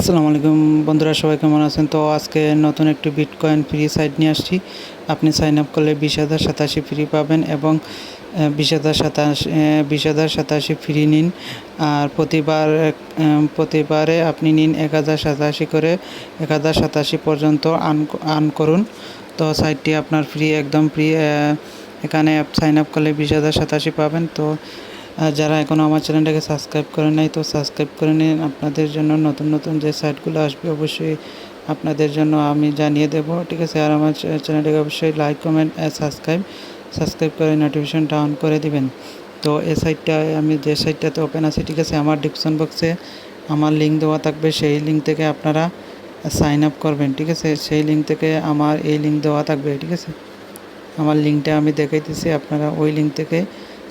আসসালামু আলাইকুম বন্ধুরা, সবাই কেমন আছেন? তো আজকে নতুন একটি বিটকয়েন ফ্রি সাইট নিয়ে আসছি। আপনি সাইন আপ করলে 20,087 ফ্রি পাবেন এবং 20,087 ফ্রি নিন। আর প্রতিবারে আপনি নিন 1,087 করে 1,087 পর্যন্ত আর্ন করুন। তো সাইটটি আপনার ফ্রি, একদম ফ্রি। এখানে সাইন আপ করলে 20,087 পাবেন। তো যারা এখনও আমার চ্যানেলটাকে সাবস্ক্রাইব করে নাই, তো সাবস্ক্রাইব করে নিন। আপনাদের জন্য নতুন নতুন যে সাইটগুলো আসবে অবশ্যই আপনাদের জন্য আমি জানিয়ে দেব, ঠিক আছে? আর আমার চ্যানেলটাকে অবশ্যই লাইক, কমেন্ট, সাবস্ক্রাইব করে নোটিফিকেশনটা অন করে দিবেন। তো এই সাইটটা আমি যে সাইটটাতে ওপেন আছে, ঠিক আছে, আমার ডিসক্রিপশন বক্সে আমার লিঙ্ক দেওয়া থাকবে। সেই লিঙ্ক থেকে আপনারা সাইন আপ করবেন, ঠিক আছে? সেই লিঙ্ক থেকে আমার এই লিঙ্ক দেওয়া থাকবে, ঠিক আছে? আমার লিঙ্কটা আমি দেখাইতেছি, আপনারা ওই লিঙ্ক থেকে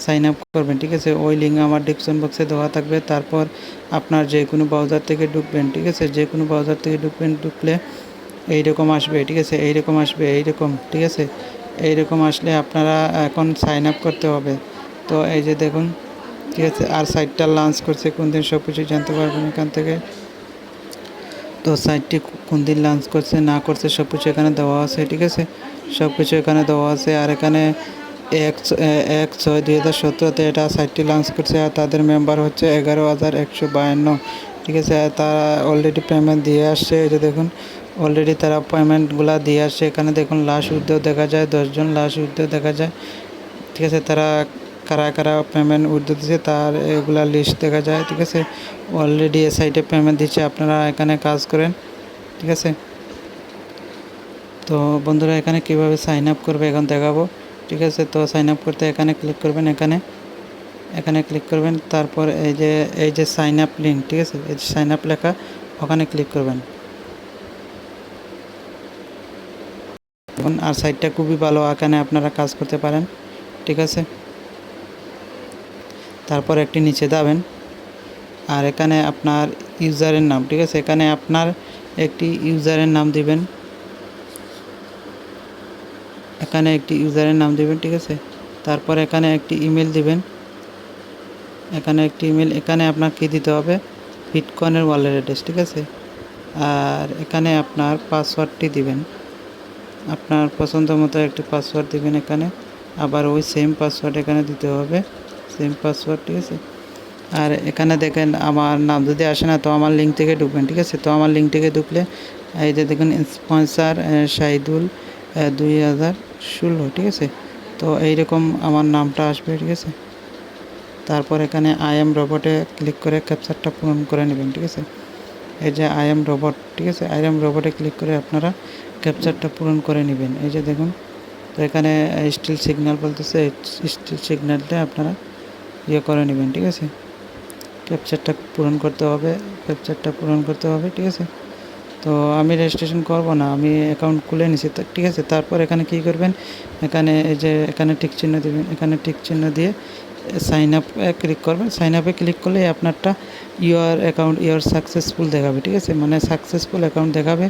সাইন আপ করবেন, ঠিক আছে? ওই লিঙ্ক আমার ডিসক্রিপশন বক্সে দেওয়া থাকবে। তারপর আপনার যে কোনো ব্রাউজার থেকে ঢুকবেন, ঠিক আছে? যে কোনো ব্রাউজার থেকে ঢুকলে এইরকম আসবে, ঠিক আছে? এইরকম আসবে, এইরকম, ঠিক আছে? এইরকম আসলে আপনারা এখন সাইন আপ করতে হবে। তো এই যে দেখুন, ঠিক আছে? আর সাইটটা লঞ্চ করছে কোন দিন সব কিছু জানতে পারবেন এখান থেকে। তো সাইটটি কোন দিন লঞ্চ করছে না করছে সব কিছু এখানে দেওয়া আছে, ঠিক আছে? সব কিছু এখানে দেওয়া আছে। আর এখানে 1/6/2017 এটা সাইটটি লঞ্চ করছে। আর তাদের মেম্বার হচ্ছে 11,152, ঠিক আছে? আর তারা অলরেডি পেমেন্ট দিয়ে আসছে। এই যে দেখুন, অলরেডি তারা পেমেন্টগুলো দিয়ে আসছে। এখানে দেখুন লাস্ট উইথড্র দেখা যায়, 10 জন লাস্ট উইথড্র দেখা যায়, ঠিক আছে? তারা কারা কারা পেমেন্ট উইথড্র দিচ্ছে তার এগুলা লিস্ট দেখা যায়, ঠিক আছে? অলরেডি এ সাইটে পেমেন্ট দিচ্ছে, আপনারা এখানে কাজ করেন, ঠিক আছে? তো বন্ধুরা, এখানে কিভাবে সাইন আপ করবে এখন দেখাবো, ঠিক আছে? তো সাইন আপ করতে এখানে ক্লিক করবেন, এখানে ক্লিক করবেন। তারপর এই যে সাইন আপ লিঙ্ক, ঠিক আছে? এই যে সাইন আপ লেখা, ওখানে ক্লিক করবেন। আর সাইটটা খুবই ভালো, এখানে আপনারা কাজ করতে পারেন, ঠিক আছে? তারপর একটি নিচে যাবেন, আর এখানে আপনার ইউজারের নাম, ঠিক আছে? এখানে আপনার একটি ইউজারের নাম দিবেন, এখানে একটি ইউজারের নাম দিবেন, ঠিক আছে? তারপর এখানে একটি ইমেল দিবেন, এখানে একটি ইমেল। এখানে আপনার কি দিতে হবে? বিটকয়েনের ওয়ালেট অ্যাড্রেস, ঠিক আছে? আর এখানে আপনার পাসওয়ার্ডটি দিবেন, আপনার পছন্দ মতো একটি পাসওয়ার্ড দিবেন এখানে। আবার ওই সেম পাসওয়ার্ড এখানে দিতে হবে, সেম পাসওয়ার্ড, ঠিক আছে? আর এখানে দেখেন আমার নাম যদি আসে না, তো আমার লিঙ্ক থেকে ঢুকবেন, ঠিক আছে? তো আমার লিঙ্ক থেকে ঢুকলে এই যে দেখুন স্পন্সর শাহিদুল 2016, ঠিক আছে? তো এইরকম আমার নামটা আসবে, ঠিক আছে? তারপর এখানে আই এম রোবটে ক্লিক করে ক্যাপচারটা পূরণ করে নেবেন, ঠিক আছে? এই যে আই এম রোবট, ঠিক আছে? আই এম রোবটে ক্লিক করে আপনারা ক্যাপচারটা পূরণ করে নেবেন। এই যে দেখুন, তো এখানে স্টিল সিগন্যাল বলতেছে, স্টিল সিগন্যালটা আপনারা করে নেবেন, ঠিক আছে? ক্যাপচারটা পূরণ করতে হবে, ঠিক আছে? তো আমি রেজিস্ট্রেশন করব না, আমি অ্যাকাউন্ট খুলে নিছি, ঠিক আছে? তারপর এখানে কি করবেন? এখানে এই যে এখানে টিক চিহ্ন দেবেন, এখানে টিক চিহ্ন দিয়ে সাইন আপ ক্লিক করবেন। সাইন আপে ক্লিক করলে আপনারটা ইউর সাকসেসফুল দেখাবে, ঠিক আছে? মানে সাকসেসফুল অ্যাকাউন্ট দেখাবে,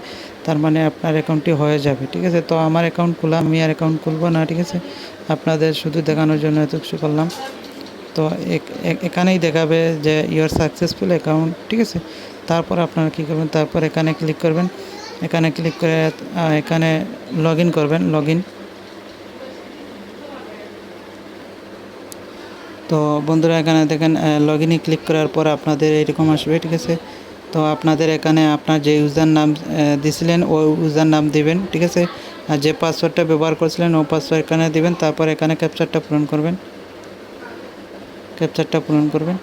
তার মানে আপনার অ্যাকাউন্টটি হয়ে যাবে, ঠিক আছে? তো আমার অ্যাকাউন্ট খোলা, আমি আর অ্যাকাউন্ট খুলবো না, ঠিক আছে? আপনাদের শুধু দেখানোর জন্য এত কিছু করলাম। তো এখানেই দেখাবে যে ইউর সাকসেসফুল অ্যাকাউন্ট, ঠিক আছে? তারপর আপনারা কী করবেন? তারপর এখানে ক্লিক করবেন, এখানে ক্লিক করে এখানে লগ ইন করবেন, লগ ইন। তো বন্ধুরা, এখানে দেখেন লগ ইনে ক্লিক করার পর আপনাদের এরকম আসবে, ঠিক আছে? তো আপনাদের এখানে আপনার যে ইউজার নাম দিয়েছিলেন ওই ইউজার নাম দিবেন, ঠিক আছে? আর যে পাসওয়ার্ডটা ব্যবহার করছিলেন ওই পাসওয়ার্ড এখানে দিবেন। তারপর এখানে ক্যাপচারটা পূরণ করবেন,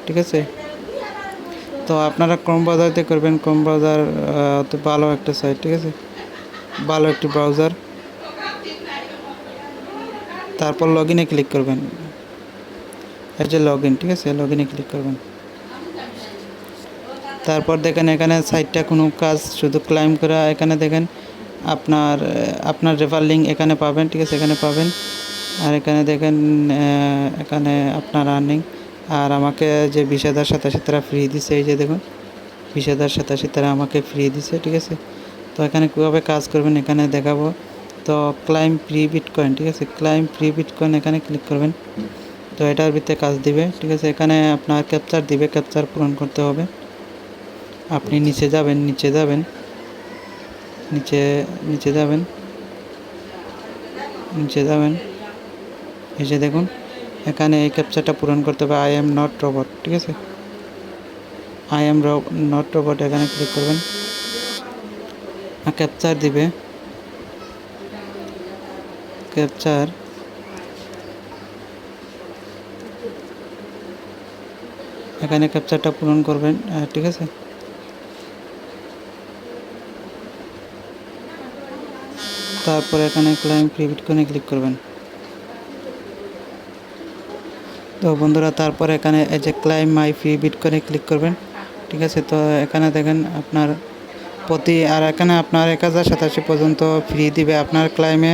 ঠিক আছে? তো আপনারা ক্রোম ব্রাউজারতে করবেন, ক্রোম ব্রাউজার তো ভালো একটা সাইট, ঠিক আছে? ভালো একটি ব্রাউজার। তারপর লগ ইনে ক্লিক করবেন, এই যে লগ ইন, ঠিক আছে? লগ ইনে ক্লিক করবেন। তারপর দেখেন এখানে সাইটটা কোনো কাজ, শুধু ক্লাইম করা। এখানে দেখেন আপনার রেফার লিঙ্ক এখানে পাবেন, ঠিক আছে? এখানে পাবেন। আর এখানে দেখেন এখানে আপনার আর্নিং। আর আমাকে যে 20,087 তারা ফ্রি দিছে, এই যে দেখুন 20,087 তারা আমাকে ফ্রি দিছে, ঠিক আছে? তো এখানে কীভাবে কাজ করবেন এখানে দেখাবো। তো ক্লাইম ফ্রি বিটকয়েন, ঠিক আছে? ক্লাইম ফ্রি বিটকয়েন এখানে ক্লিক করবেন। তো এটার ভিতরে কাজ দিবে, ঠিক আছে? এখানে আপনার ক্যাপচার দিবে, ক্যাপচার পূরণ করতে হবে। আপনি নিচে যাবেন নিচে যাবেন নিচে নিচে যাবেন নিচে যাবেন এসে দেখুন এখানে এই ক্যাপচারটা পূরণ করতে হবে, আই এম নট রোবট। ঠিক আছে, আই এম নট রোবট এখানে ক্লিক করবেন, ক্যাপচার দিবে, ক্যাপচার এখানে ক্যাপচারটা পূরণ করবেন। ঠিক আছে, তারপর এখানে ক্লাইম ফ্রি বিটকয়েনে ক্লিক করবেন। তো বন্ধুরা তারপর এখানে এই যে ক্লাইম মাই ফ্রি বিটকয়েনে ক্লিক করবেন। ঠিক আছে, তো এখানে দেখেন আপনার প্রতি আর এখানে আপনার 1087 পর্যন্ত ফ্রি দিবে। আপনার ক্লাইমে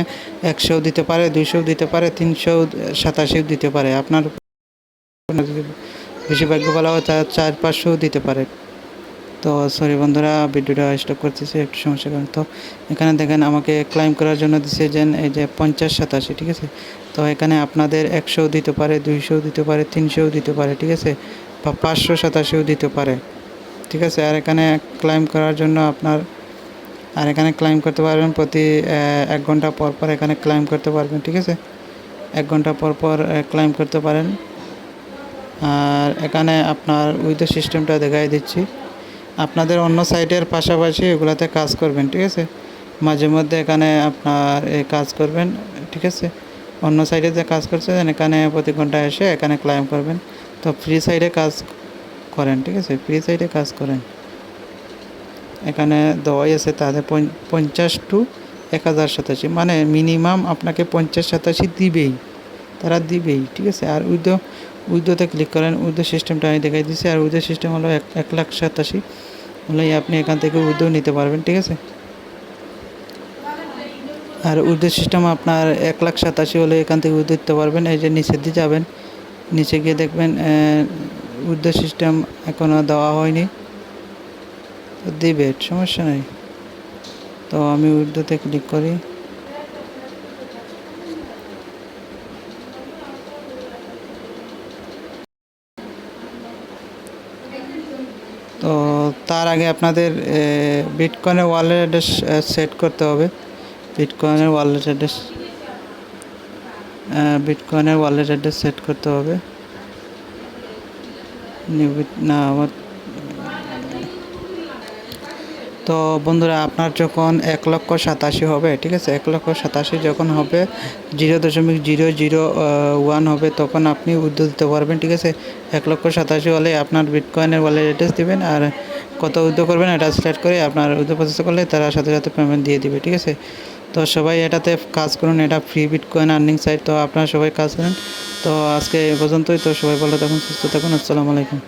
100 দিতে পারে, 200 দিতে পারে, 387 দিতে পারে। আপনার যদি বেশি ভাগ্য ভালো হয় তা 400-500 দিতে পারে। তো সরি বন্ধুরা, ভিডিওটা স্টপ করতেছি একটু সমস্যার কারণে। তো এখানে দেখেন আমাকে ক্লাইম করার জন্য দিচ্ছে যে এই যে 50-87। ঠিক আছে, তো এখানে আপনাদের 100 দিতে পারে, 200 দিতে পারে, 300 দিতে পারে। ঠিক আছে, বা 587 দিতে পারে। ঠিক আছে, আর এখানে ক্লাইম করার জন্য আপনার আর এখানে ক্লাইম করতে পারবেন প্রতি 1 ঘন্টা পর পর এখানে ক্লাইম করতে পারবেন। ঠিক আছে, 1 ঘন্টা পর পর ক্লাইম করতে পারেন। আর এখানে আপনার উইথ সিস্টেমটা দেখাই দিচ্ছি। আপনাদের অন্য সাইটের পাশাপাশি এগুলাতে কাজ করবেন। ঠিক আছে, মাঝে মধ্যে এখানে আপনার কাজ করবেন। ঠিক আছে, অন্য সাইটে যে কাজ করছেন এখানে প্রতি ঘন্টা এসে এখানে ক্লাইম করবেন। তো ফ্রি সাইডে কাজ করেন। ঠিক আছে, ফ্রি সাইডে কাজ করেন। এখানে দেওয়াই আছে তাদের 50-1087, মানে মিনিমাম আপনাকে 50-87 দিবেই, তারা দিবেই। ঠিক আছে, আর উইথতে ক্লিক করেন। উইথ সিস্টেমটা আমি দেখাই দিচ্ছি। আর উইথ সিস্টেম হলো 1,87 হলেই আপনি এখান থেকে উইথ নিতে পারবেন। ঠিক আছে, আর উইথ সিস্টেম আপনার 1,87 হলে এখান থেকে উইথ দিতে পারবেন। এই যে নিচের দিকে যাবেন, নিচে গিয়ে দেখবেন উইথ সিস্টেম এখনও দেওয়া হয়নি, দিবে, সমস্যা নেই। তো আমি উইথতে ক্লিক করি। তো তার আগে আপনাদের বিটকয়েনের ওয়ালেট অ্যাড্রেস সেট করতে হবে। বিটকয়েনের ওয়ালেট অ্যাড্রেস সেট করতে হবে। না আমার তো বন্ধুরা আপনার যখন 1,87,000 হবে, ঠিক আছে, 1,87,000 যখন হবে, 0.001 হবে, তখন আপনি উইথড্র দিতে পারবেন। ঠিক আছে, 1,87,000 হলে আপনার বিটকয়েনের ওয়ালেট অ্যাড্রেস দেবেন, আর কত উইথড্র করবেন এটা সিলেক্ট করে আপনার উইথড্র প্রসেস করলে তারা সাথে সাথে পেমেন্ট দিয়ে দিবে। ঠিক আছে, তো সবাই এটাতে কাজ করুন, এটা ফ্রি বিটকয়েন আর্নিং সাইট। তো আপনারা সবাই কাজ করেন। তো আজকে এ পর্যন্তই। তো সবাই ভালো থাকুন, সুস্থ থাকুন। আসসালামু আলাইকুম।